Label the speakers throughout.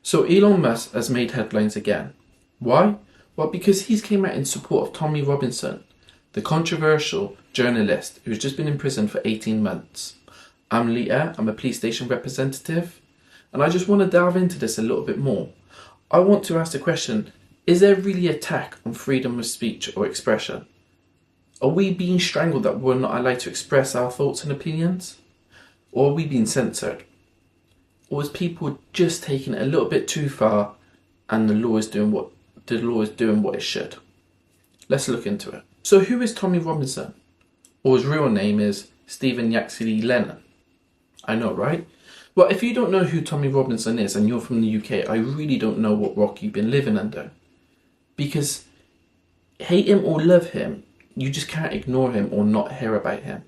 Speaker 1: So Elon Musk has made headlines again. Why? Well, because he's came out in support of Tommy Robinson, the controversial journalist who's just been in prison for 18 months. I'm Leah, I'm a police station representative, and I just want to delve into this a little bit more. I want to ask the question, is there really an attack on freedom of speech or expression? Are we being strangled that we're not allowed to express our thoughts and opinions? Or are we being censored? Or is people just taking it a little bit too far and the law is doing what it should? Let's look into it. So who is Tommy Robinson? Or his real name is Stephen Yaxley Lennon. I know, right? Well, if you don't know who Tommy Robinson is and you're from the UK, I really don't know what rock you've been living under. Because hate him or love him, you just can't ignore him or not hear about him.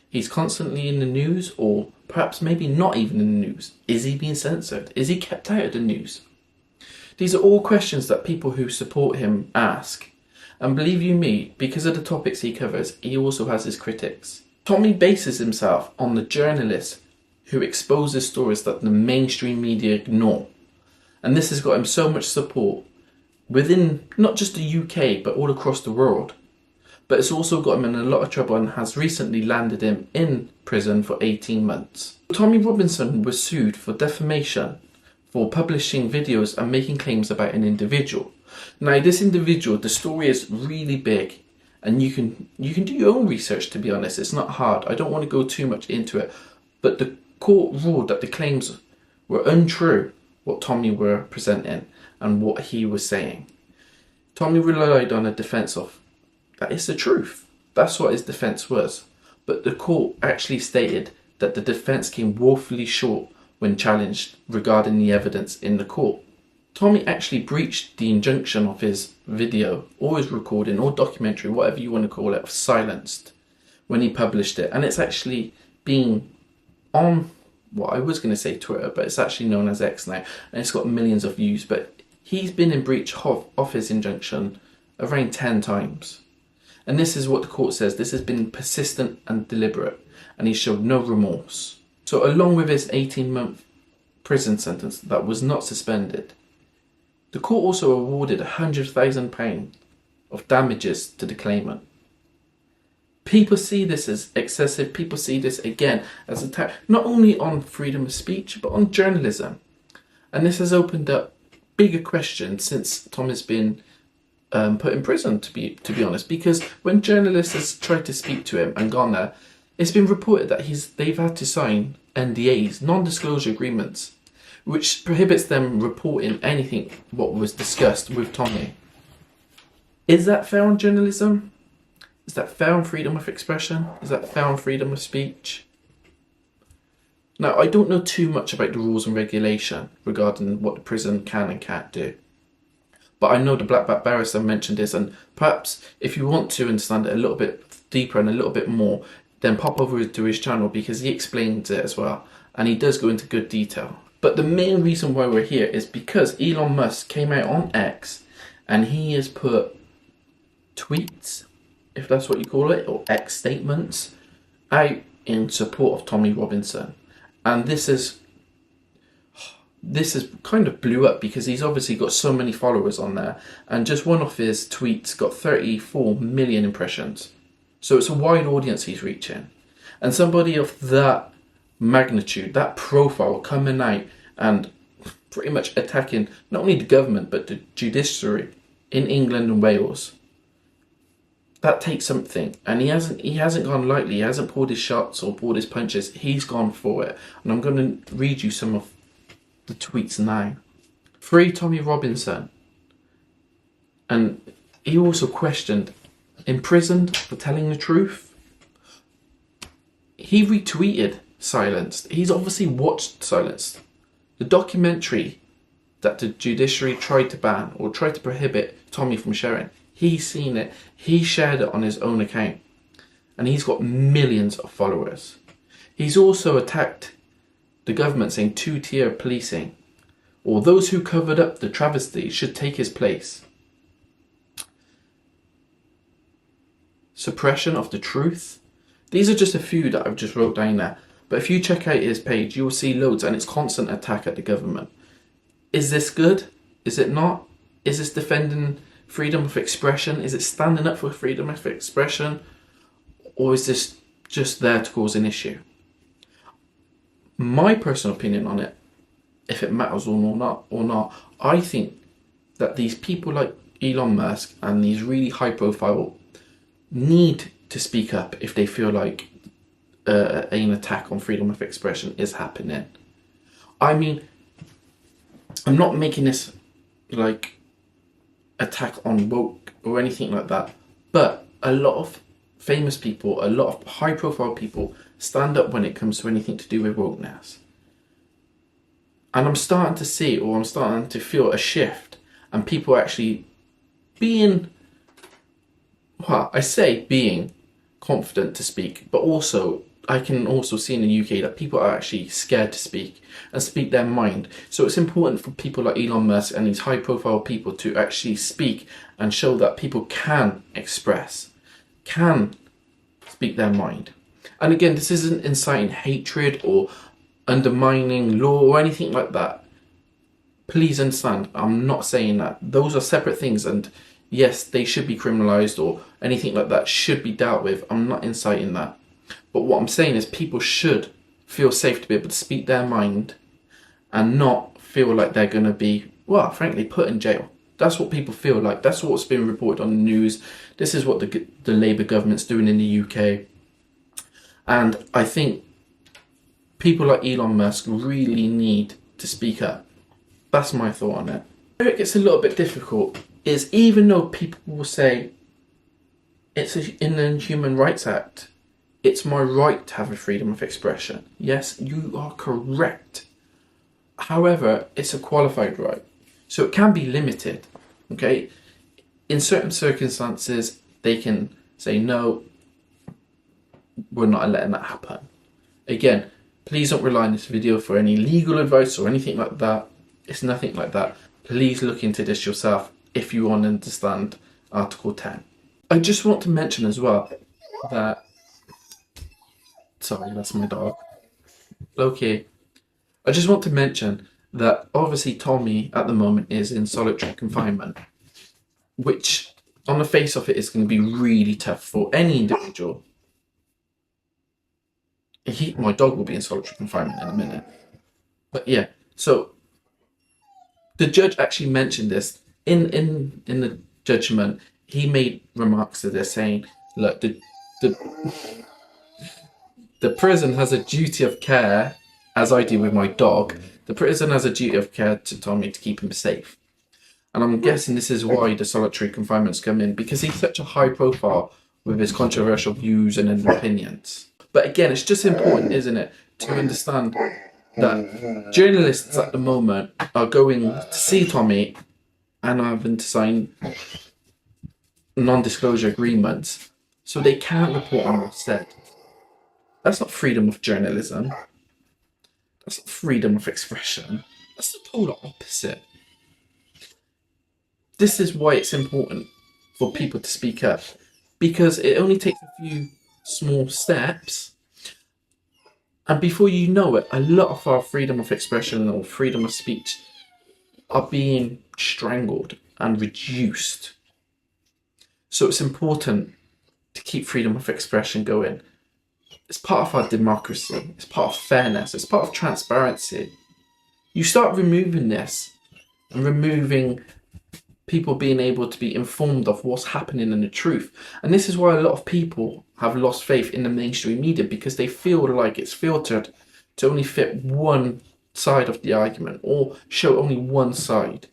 Speaker 1: He's constantly in the news, or perhaps maybe not even in the news. Is he being censored? Is he kept out of the news? These are all questions that people who support him ask. And believe you me, because of the topics he covers, he also has his critics. Tommy bases himself on the journalists who exposes stories that the mainstream media ignore. And this has got him so much support within not just the UK, but all across the world. But it's also got him in a lot of trouble and has recently landed him in prison for 18 months. Tommy Robinson was sued for defamation for publishing videos and making claims about an individual. Now, this individual, the story is really big, and you can do your own research, to be honest. It's not hard. I don't want to go too much into it, but the court ruled that the claims were untrue, what Tommy were presenting and what he was saying. Tommy relied on a defence of that is the truth. That's what his defence was. But the court actually stated that the defence came woefully short when challenged regarding the evidence in the court. Tommy actually breached the injunction of his video, or his recording, or documentary, whatever you want to call it, silenced when he published it. And it's actually been on, what I was going to say Twitter, but it's actually known as X now, and it's got millions of views. But he's been in breach of his injunction around 10 times. And this is what the court says. This has been persistent and deliberate, and he showed no remorse. So along with his 18-month prison sentence that was not suspended, the court also awarded £100,000 of damages to the claimant. People see this as excessive. People see this again as an attack, not only on freedom of speech, but on journalism. And this has opened up bigger questions since Tom has been put in prison, to be honest, because when journalists has tried to speak to him and gone there, it's been reported that they've had to sign NDAs, non-disclosure agreements, which prohibits them reporting anything what was discussed with Tommy. Is that fair on journalism? Is that fair on freedom of expression? Is that fair on freedom of speech? Now, I don't know too much about the rules and regulation regarding what the prison can and can't do. But I know the Black Bat barrister mentioned this, and perhaps if you want to understand it a little bit deeper and a little bit more, then pop over to his channel because he explains it as well, and he does go into good detail. But the main reason why we're here is because Elon Musk came out on X and he has put tweets, if that's what you call it, or X statements, out in support of Tommy Robinson. And this is kind of blew up because he's obviously got so many followers on there, and just one of his tweets got 34 million impressions. So it's a wide audience he's reaching. And somebody of that magnitude, that profile, coming out and pretty much attacking not only the government but the judiciary in England and Wales, that takes something. And he hasn't gone lightly. He hasn't pulled his shots or pulled his punches. He's gone for it. And I'm going to read you some of the tweets now. Free Tommy Robinson. And he also questioned, imprisoned for telling the truth. He retweeted Silenced. He's obviously watched Silenced, the documentary that the judiciary tried to ban or tried to prohibit Tommy from sharing. He's seen it. He shared it on his own account, and he's got millions of followers. He's also attacked the government, saying two-tier policing, or those who covered up the travesty should take his place. Suppression of the truth. These are just a few that I've just wrote down there. But if you check out his page, you will see loads, and it's constant attack at the government. Is this good? Is it not? Is this defending freedom of expression? Is it standing up for freedom of expression? Or is this just there to cause an issue? My personal opinion on it, if it matters or not, I think that these people like Elon Musk and these really high profile need to speak up if they feel like an attack on freedom of expression is happening. I mean, I'm not making this like attack on woke or anything like that, but a lot of famous people, a lot of high profile people stand up when it comes to anything to do with wokeness. And I'm starting to see, or I'm starting to feel a shift, and people actually being, well, I say being confident to speak, but also I can also see in the UK that people are actually scared to speak and speak their mind. So it's important for people like Elon Musk and these high profile people to actually speak and show that people can express, can speak their mind. And again, this isn't inciting hatred or undermining law or anything like that. Please understand, I'm not saying that. Those are separate things, and yes, they should be criminalised or anything like that should be dealt with. I'm not inciting that. But what I'm saying is people should feel safe to be able to speak their mind and not feel like they're going to be, well, frankly, put in jail. That's what people feel like. That's what's been reported on the news. This is what the Labour government's doing in the UK. And I think people like Elon Musk really need to speak up. That's my thought on it. Where it gets a little bit difficult is, even though people will say it's in the Human Rights Act, it's my right to have a freedom of expression. Yes, you are correct. However, it's a qualified right. So it can be limited, okay? In certain circumstances, they can say, no, we're not letting that happen. Again, please don't rely on this video for any legal advice or anything like that. It's nothing like that. Please look into this yourself if you want to understand Article 10. I just want to mention as well that, sorry, that's my dog. Okay. I just want to mention that obviously Tommy at the moment is in solitary confinement, which on the face of it is going to be really tough for any individual. My dog will be in solitary confinement in a minute. But yeah, so the judge actually mentioned this in the judgment. He made remarks to this saying, look, the prison has a duty of care, as I do with my dog. The prison has a duty of care to Tommy to keep him safe. And I'm guessing this is why the solitary confinement's come in, because he's such a high profile with his controversial views and opinions. But again, it's just important, isn't it, to understand that journalists at the moment are going to see Tommy and having to sign non-disclosure agreements so they can't report on what's said. That's not freedom of journalism. That's not freedom of expression. That's the polar opposite. This is why it's important for people to speak up, because it only takes a few small steps, and before you know it, a lot of our freedom of expression or freedom of speech are being strangled and reduced. So it's important to keep freedom of expression going. It's part of our democracy. It's part of fairness. It's part of transparency. You start removing this and removing people being able to be informed of what's happening and the truth. And this is why a lot of people have lost faith in the mainstream media, because they feel like it's filtered to only fit one side of the argument or show only one side.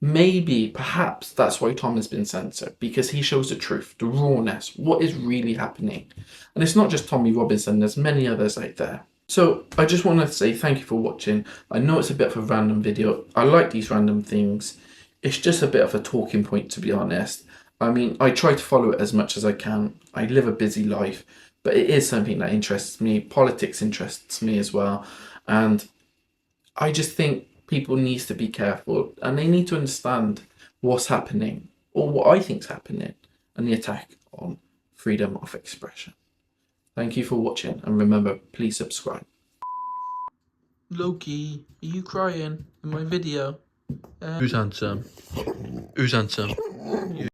Speaker 1: Maybe, perhaps, that's why Tom has been censored, because he shows the truth, the rawness, what is really happening. And it's not just Tommy Robinson, there's many others out there. So I just want to say thank you for watching. I know it's a bit of a random video. I like these random things. It's just a bit of a talking point, to be honest. I mean, I try to follow it as much as I can. I live a busy life, but it is something that interests me. Politics interests me as well. And I just think people need to be careful, and they need to understand what's happening, or what I think's happening, and the attack on freedom of expression. Thank you for watching, and remember, please subscribe. Loki, are you crying in my video? Who's handsome? Who's handsome?